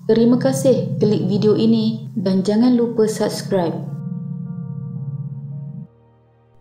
Terima kasih klik video ini dan jangan lupa subscribe.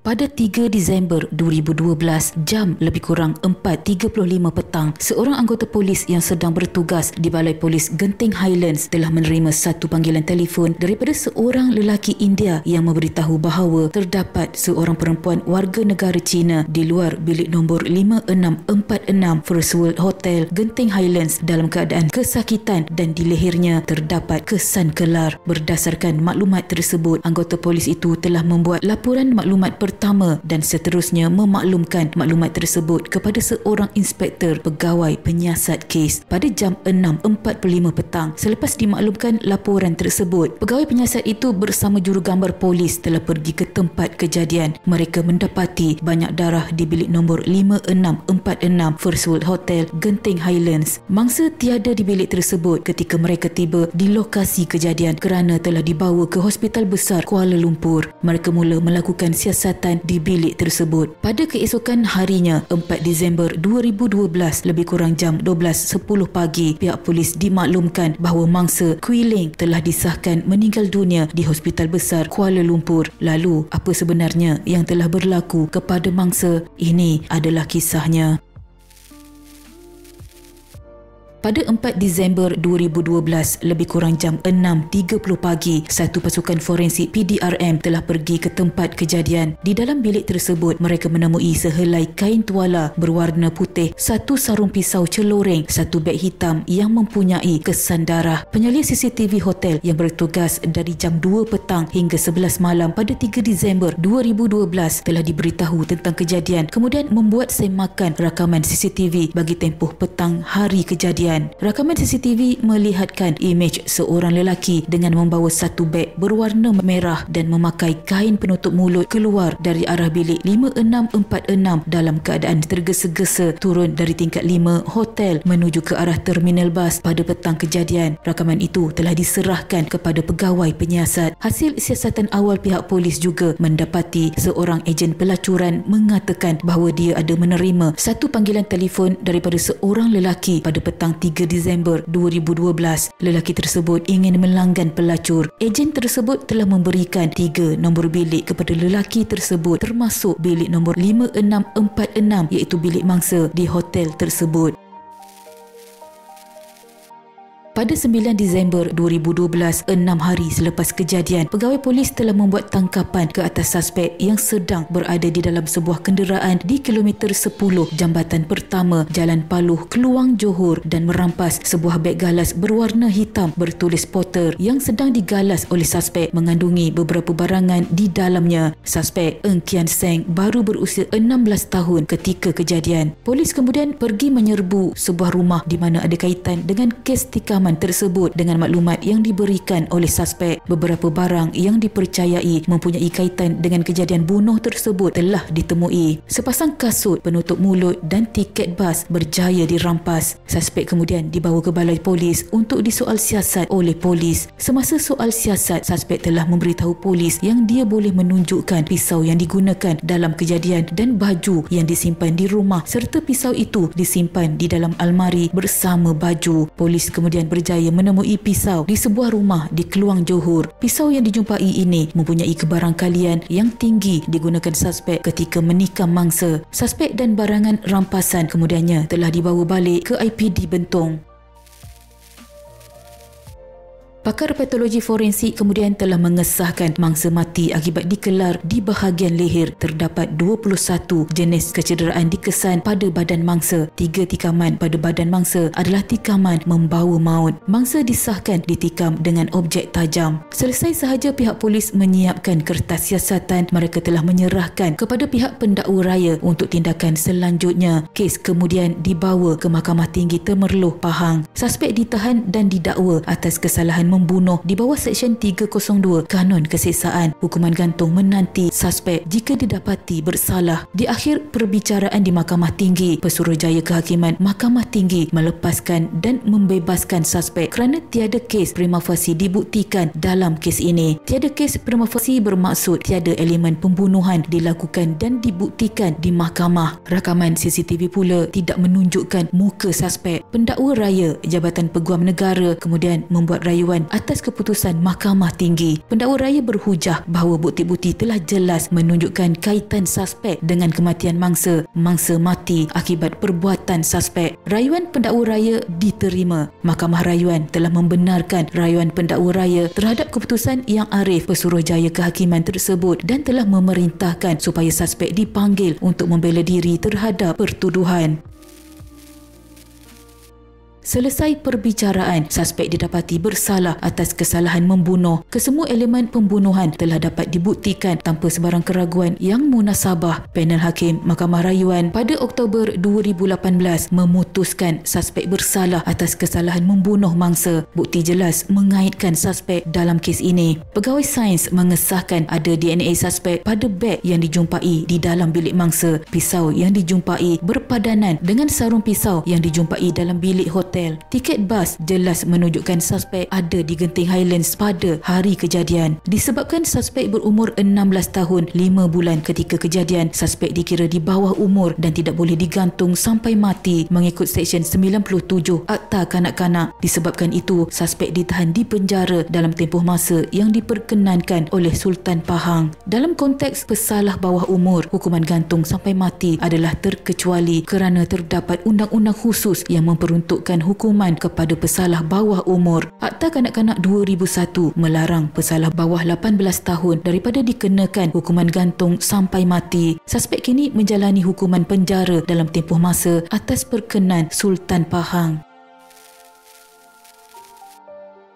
Pada 3 Disember 2012, jam lebih kurang 4.35 petang, seorang anggota polis yang sedang bertugas di Balai Polis Genting Highlands telah menerima satu panggilan telefon daripada seorang lelaki India yang memberitahu bahawa terdapat seorang perempuan warga negara Cina di luar bilik nombor 5646 First World Hotel Genting Highlands dalam keadaan kesakitan dan di lehernya terdapat kesan kelar. Berdasarkan maklumat tersebut, anggota polis itu telah membuat laporan maklumat pertama dan seterusnya memaklumkan maklumat tersebut kepada seorang inspektor pegawai penyiasat kes. Pada jam 6.45 petang, selepas dimaklumkan laporan tersebut, pegawai penyiasat itu bersama jurugambar polis telah pergi ke tempat kejadian. Mereka mendapati banyak darah di bilik nombor 5646 First World Hotel Genting Highlands. Mangsa tiada di bilik tersebut ketika mereka tiba di lokasi kejadian kerana telah dibawa ke Hospital Besar Kuala Lumpur. Mereka mula melakukan siasatan di bilik tersebut. Pada keesokan harinya, 4 Disember 2012, lebih kurang jam 12.10 pagi, pihak polis dimaklumkan bahawa mangsa Kui Ling telah disahkan meninggal dunia di Hospital Besar Kuala Lumpur. Lalu, apa sebenarnya yang telah berlaku kepada mangsa? Ini adalah kisahnya. Pada 4 Disember 2012, lebih kurang jam 6.30 pagi, satu pasukan forensik PDRM telah pergi ke tempat kejadian. Di dalam bilik tersebut, mereka menemui sehelai kain tuala berwarna putih, satu sarung pisau celoreng, satu beg hitam yang mempunyai kesan darah. Penyalia CCTV hotel yang bertugas dari jam 2 petang hingga 11 malam pada 3 Disember 2012 telah diberitahu tentang kejadian, kemudian membuat semakan rakaman CCTV bagi tempoh petang hari kejadian. Rakaman CCTV melihatkan imej seorang lelaki dengan membawa satu beg berwarna merah dan memakai kain penutup mulut keluar dari arah bilik 5646 dalam keadaan tergesa-gesa turun dari tingkat 5 hotel menuju ke arah terminal bas pada petang kejadian. Rakaman itu telah diserahkan kepada pegawai penyiasat. Hasil siasatan awal pihak polis juga mendapati seorang ejen pelacuran mengatakan bahawa dia ada menerima satu panggilan telefon daripada seorang lelaki pada petang 3 Disember 2012. Lelaki tersebut ingin melanggan pelacur. Ejen tersebut telah memberikan 3 nombor bilik kepada lelaki tersebut, termasuk bilik nombor 5646 iaitu bilik mangsa di hotel tersebut. Pada 9 Disember 2012, 6 hari selepas kejadian, pegawai polis telah membuat tangkapan ke atas suspek yang sedang berada di dalam sebuah kenderaan di kilometer 10 Jambatan Pertama Jalan Paluh, Keluang, Johor dan merampas sebuah beg galas berwarna hitam bertulis Potter yang sedang digalas oleh suspek mengandungi beberapa barangan di dalamnya. Suspek Eng Kian Seng baru berusia 16 tahun ketika kejadian. Polis kemudian pergi menyerbu sebuah rumah di mana ada kaitan dengan kes tikaman tersebut dengan maklumat yang diberikan oleh suspek. Beberapa barang yang dipercayai mempunyai kaitan dengan kejadian bunuh tersebut telah ditemui. Sepasang kasut, penutup mulut dan tiket bas berjaya dirampas. Suspek kemudian dibawa ke balai polis untuk disoal siasat oleh polis. Semasa soal siasat, suspek telah memberitahu polis yang dia boleh menunjukkan pisau yang digunakan dalam kejadian dan baju yang disimpan di rumah serta pisau itu disimpan di dalam almari bersama baju. Polis kemudian berjaya menemui pisau di sebuah rumah di Keluang, Johor. Pisau yang dijumpai ini mempunyai kebarangkalian yang tinggi digunakan suspek ketika menikam mangsa. Suspek dan barangan rampasan kemudiannya telah dibawa balik ke IPD Bentong. Pakar patologi forensik kemudian telah mengesahkan mangsa mati akibat dikelar di bahagian leher. Terdapat 21 jenis kecederaan dikesan pada badan mangsa. 3 tikaman pada badan mangsa adalah tikaman membawa maut. Mangsa disahkan ditikam dengan objek tajam. Selesai sahaja pihak polis menyiapkan kertas siasatan, mereka telah menyerahkan kepada pihak pendakwa raya untuk tindakan selanjutnya. Kes kemudian dibawa ke Mahkamah Tinggi Temerloh, Pahang. Suspek ditahan dan didakwa atas kesalahan membunuh di bawah Seksyen 302 Kanun Keseksaan. Hukuman gantung menanti suspek jika didapati bersalah. Di akhir perbicaraan di Mahkamah Tinggi, Pesuruhjaya Kehakiman Mahkamah Tinggi melepaskan dan membebaskan suspek kerana tiada kes prima facie dibuktikan dalam kes ini. Tiada kes prima facie bermaksud tiada elemen pembunuhan dilakukan dan dibuktikan di mahkamah. Rakaman CCTV pula tidak menunjukkan muka suspek. Pendakwa raya Jabatan Peguam Negara kemudian membuat rayuan atas keputusan Mahkamah Tinggi. Pendakwa raya berhujah bahawa bukti-bukti telah jelas menunjukkan kaitan suspek dengan kematian mangsa mati akibat perbuatan suspek. Rayuan pendakwa raya diterima. Mahkamah rayuan telah membenarkan rayuan pendakwa raya terhadap keputusan Yang Arif Pesuruhjaya Kehakiman tersebut dan telah memerintahkan supaya suspek dipanggil untuk membela diri terhadap pertuduhan. Selesai perbicaraan, suspek didapati bersalah atas kesalahan membunuh. Kesemua elemen pembunuhan telah dapat dibuktikan tanpa sebarang keraguan yang munasabah. Panel Hakim Mahkamah Rayuan pada Oktober 2018 memutuskan suspek bersalah atas kesalahan membunuh mangsa. Bukti jelas mengaitkan suspek dalam kes ini. Pegawai sains mengesahkan ada DNA suspek pada beg yang dijumpai di dalam bilik mangsa. Pisau yang dijumpai berpadanan dengan sarung pisau yang dijumpai dalam bilik hotel. Tiket bas jelas menunjukkan suspek ada di Genting Highlands pada hari kejadian. Disebabkan suspek berumur 16 tahun 5 bulan ketika kejadian, suspek dikira di bawah umur dan tidak boleh digantung sampai mati mengikut Seksyen 97 Akta Kanak-Kanak. Disebabkan itu, suspek ditahan di penjara dalam tempoh masa yang diperkenankan oleh Sultan Pahang. Dalam konteks pesalah bawah umur, hukuman gantung sampai mati adalah terkecuali kerana terdapat undang-undang khusus yang memperuntukkan hukuman kepada pesalah bawah umur. Akta Kanak-Kanak 2001 melarang pesalah bawah 18 tahun daripada dikenakan hukuman gantung sampai mati. Suspek kini menjalani hukuman penjara dalam tempoh masa atas perkenan Sultan Pahang.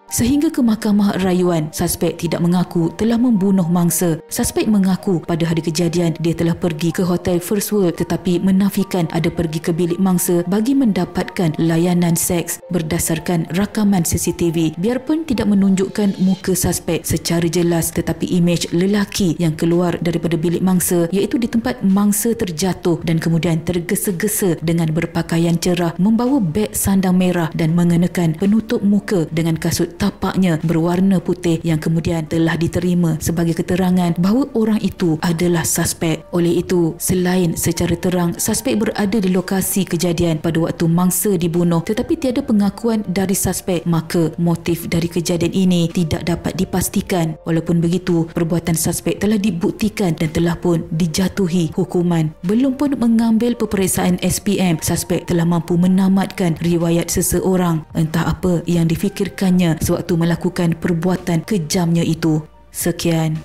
Sehingga ke Mahkamah Rayuan, suspek tidak mengaku telah membunuh mangsa. Suspek mengaku pada hari kejadian dia telah pergi ke Hotel First World tetapi menafikan ada pergi ke bilik mangsa bagi mendapatkan layanan seks. Berdasarkan rakaman CCTV, biarpun tidak menunjukkan muka suspek secara jelas tetapi imej lelaki yang keluar daripada bilik mangsa iaitu di tempat mangsa terjatuh dan kemudian tergesa-gesa dengan berpakaian cerah, membawa beg sandang merah dan mengenakan penutup muka dengan kasut tapaknya berwarna putih yang kemudian telah diterima sebagai keterangan bahawa orang itu adalah suspek. Oleh itu, selain secara terang suspek berada di lokasi kejadian pada waktu mangsa dibunuh tetapi tiada pengakuan dari suspek, maka motif dari kejadian ini tidak dapat dipastikan. Walaupun begitu, perbuatan suspek telah dibuktikan dan telah pun dijatuhi hukuman. Belum pun mengambil peperiksaan SPM, suspek telah mampu menamatkan riwayat seseorang. Entah apa yang difikirkannya sewaktu melakukan perbuatan kejamnya itu. Sekian.